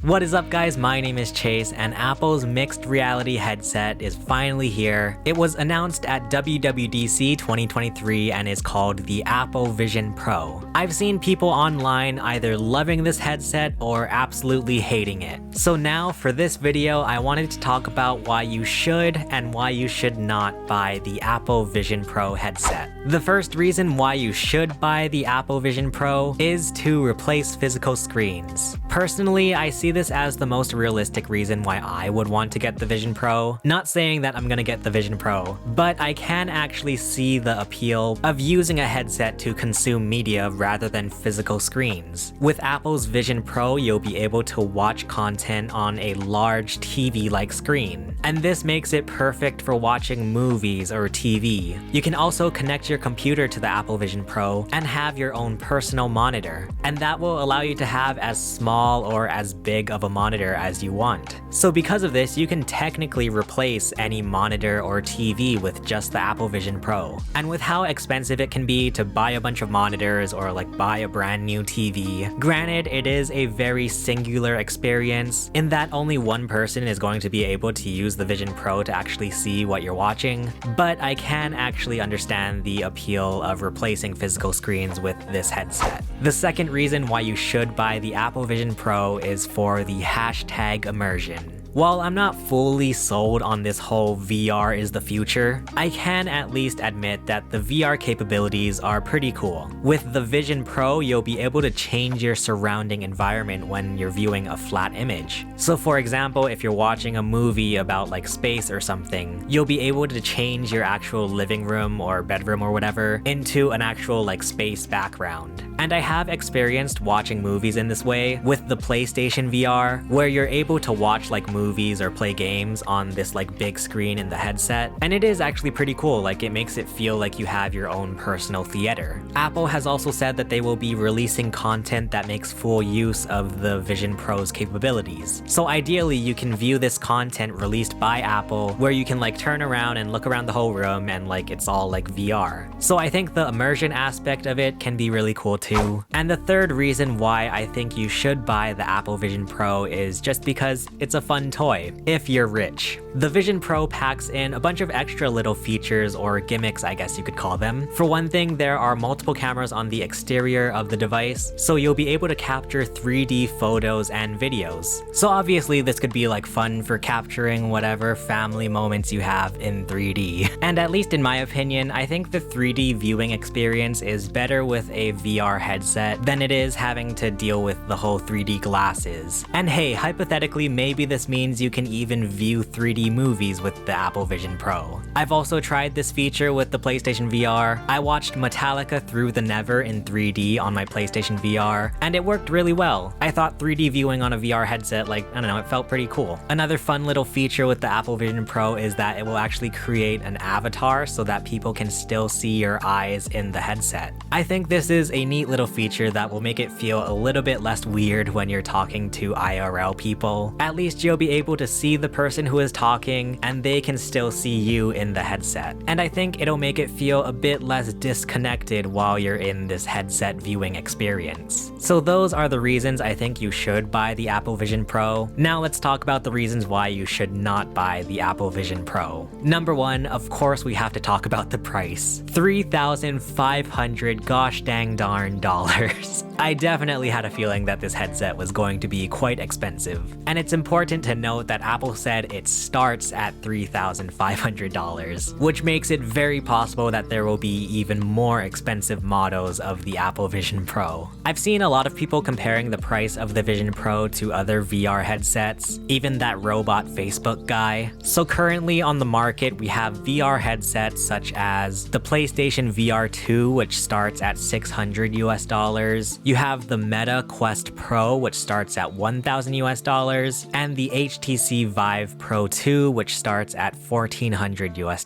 What is up guys, my name is Chase and Apple's mixed reality headset is finally here. It was announced at WWDC 2023 and is called the Apple Vision Pro. I've seen people online either loving this headset or absolutely hating it. So now for this video, I wanted to talk about why you should and why you should not buy the Apple Vision Pro headset. The first reason why you should buy the Apple Vision Pro is to replace physical screens. Personally, I see this as the most realistic reason why I would want to get the Vision Pro. Not saying that I'm gonna get the Vision Pro, but I can actually see the appeal of using a headset to consume media rather than physical screens. With Apple's Vision Pro, you'll be able to watch content on a large TV-like screen, and this makes it perfect for watching movies or TV. You can also connect your computer to the Apple Vision Pro and have your own personal monitor, and that will allow you to have as small or as big of a monitor as you want. So because of this, you can technically replace any monitor or TV with just the Apple Vision Pro. And with how expensive it can be to buy a bunch of monitors or like buy a brand new TV, granted it is a very singular experience in that only one person is going to be able to use the Vision Pro to actually see what you're watching, but I can actually understand the appeal of replacing physical screens with this headset. The second reason why you should buy the Apple Vision Pro is for the hashtag immersion. While I'm not fully sold on this whole VR is the future, I can at least admit that the VR capabilities are pretty cool. With the Vision Pro, you'll be able to change your surrounding environment when you're viewing a flat image. So for example, if you're watching a movie about like space or something, you'll be able to change your actual living room or bedroom or whatever into an actual like space background. And I have experienced watching movies in this way with the PlayStation VR, where you're able to watch like movies or play games on this like big screen in the headset, and it is actually pretty cool. Like, it makes it feel like you have your own personal theater. Apple has also said that they will be releasing content that makes full use of the Vision Pro's capabilities. So ideally you can view this content released by Apple where you can like turn around and look around the whole room and like it's all like VR. So I think the immersion aspect of it can be really cool too. And the third reason why I think you should buy the Apple Vision Pro is just because it's a fun toy, if you're rich. The Vision Pro packs in a bunch of extra little features or gimmicks, I guess you could call them. For one thing, there are multiple cameras on the exterior of the device, so you'll be able to capture 3D photos and videos. So obviously this could be like fun for capturing whatever family moments you have in 3D. And at least in my opinion, I think the 3D viewing experience is better with a VR headset than it is having to deal with the whole 3D glasses. And hey, hypothetically, maybe this means you can even view 3D movies with the Apple Vision Pro. I've also tried this feature with the PlayStation VR. I watched Metallica Through the Never in 3D on my PlayStation VR, and it worked really well. I thought 3D viewing on a VR headset, like, I don't know, it felt pretty cool. Another fun little feature with the Apple Vision Pro is that it will actually create an avatar so that people can still see your eyes in the headset. I think this is a neat little feature that will make it feel a little bit less weird when you're talking to IRL people. At least you'll be able to see the person who is talking and they can still see you in the headset. And I think it'll make it feel a bit less disconnected while you're in this headset viewing experience. So those are the reasons I think you should buy the Apple Vision Pro. Now let's talk about the reasons why you should not buy the Apple Vision Pro. Number one, of course we have to talk about the price. $3,500 gosh dang darn dollars. I definitely had a feeling that this headset was going to be quite expensive. And it's important to note that Apple said it starts at $3,500, which makes it very possible that there will be even more expensive models of the Apple Vision Pro. I've seen a lot of people comparing the price of the Vision Pro to other VR headsets, even that robot Facebook guy. So currently on the market, we have VR headsets such as the PlayStation VR 2, which starts at $600 US. You have the Meta Quest Pro, which starts at $1,000 US, and the HTC Vive Pro 2, which starts at $1,400 US.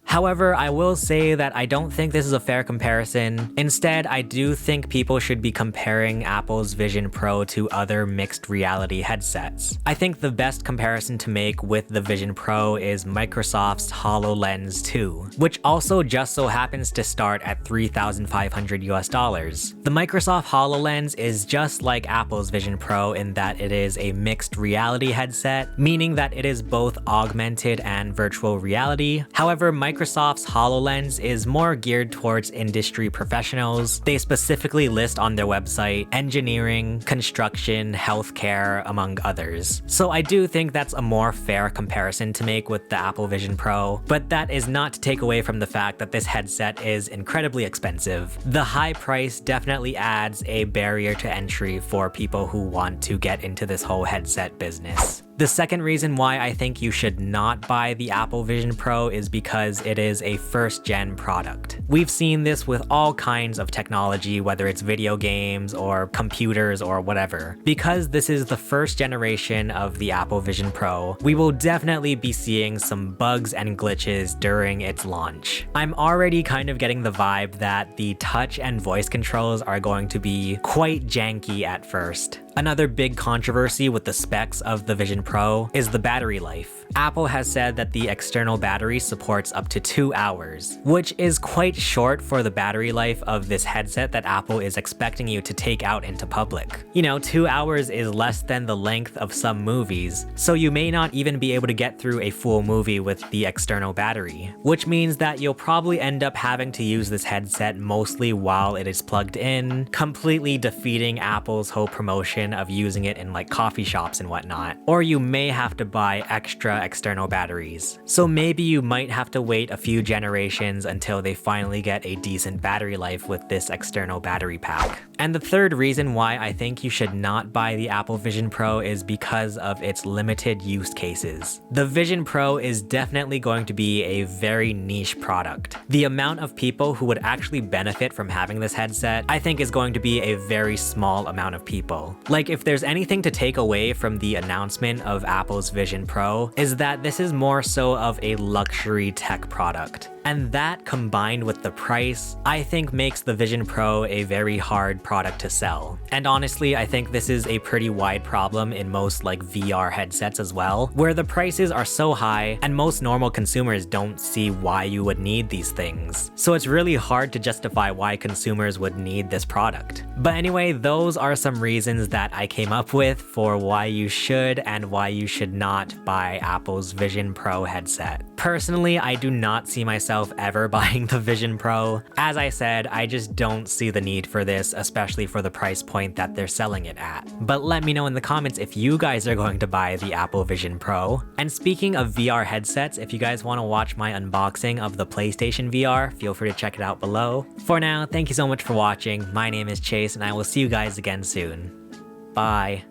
However, I will say that I don't think this is a fair comparison. Instead, I do think people should be comparing Apple's Vision Pro to other mixed reality headsets. I think the best comparison to make with the Vision Pro is Microsoft's HoloLens 2, which also just so happens to start at $3,500 US. The Microsoft HoloLens is just like Apple's Vision Pro in that it is a mixed reality headset, meaning that it is both augmented and virtual reality. However, Microsoft's HoloLens is more geared towards industry professionals. They specifically list on their website engineering, construction, healthcare, among others. So I do think that's a more fair comparison to make with the Apple Vision Pro, but that is not to take away from the fact that this headset is incredibly expensive. The high price definitely adds a barrier to entry for people who want to get into this whole headset business. The second reason why I think you should not buy the Apple Vision Pro is because it is a first-gen product. We've seen this with all kinds of technology, whether it's video games or computers or whatever. Because this is the first generation of the Apple Vision Pro, we will definitely be seeing some bugs and glitches during its launch. I'm already kind of getting the vibe that the touch and voice controls are going to be quite janky at first. Another big controversy with the specs of the Vision Pro is the battery life. Apple has said that the external battery supports up to 2 hours, which is quite short for the battery life of this headset that Apple is expecting you to take out into public. You know, 2 hours is less than the length of some movies, so you may not even be able to get through a full movie with the external battery, which means that you'll probably end up having to use this headset mostly while it is plugged in, completely defeating Apple's whole promotion of using it in like coffee shops and whatnot. Or you may have to buy extra external batteries. So maybe you might have to wait a few generations until they finally get a decent battery life with this external battery pack. And the third reason why I think you should not buy the Apple Vision Pro is because of its limited use cases. The Vision Pro is definitely going to be a very niche product. The amount of people who would actually benefit from having this headset, I think, is going to be a very small amount of people. Like, if there's anything to take away from the announcement of Apple's Vision Pro, is that this is more so of a luxury tech product. And that, combined with the price, I think makes the Vision Pro a very hard product to sell. And honestly, I think this is a pretty wide problem in most like VR headsets as well, where the prices are so high and most normal consumers don't see why you would need these things. So it's really hard to justify why consumers would need this product. But anyway, those are some reasons that I came up with for why you should and why you should not buy Apple's Vision Pro headset. Personally, I do not see myself ever buying the Vision Pro. As I said, I just don't see the need for this, especially for the price point that they're selling it at. But let me know in the comments if you guys are going to buy the Apple Vision Pro. And speaking of VR headsets, if you guys want to watch my unboxing of the PlayStation VR, feel free to check it out below. For now, thank you so much for watching. My name is Chase, and I will see you guys again soon. Bye.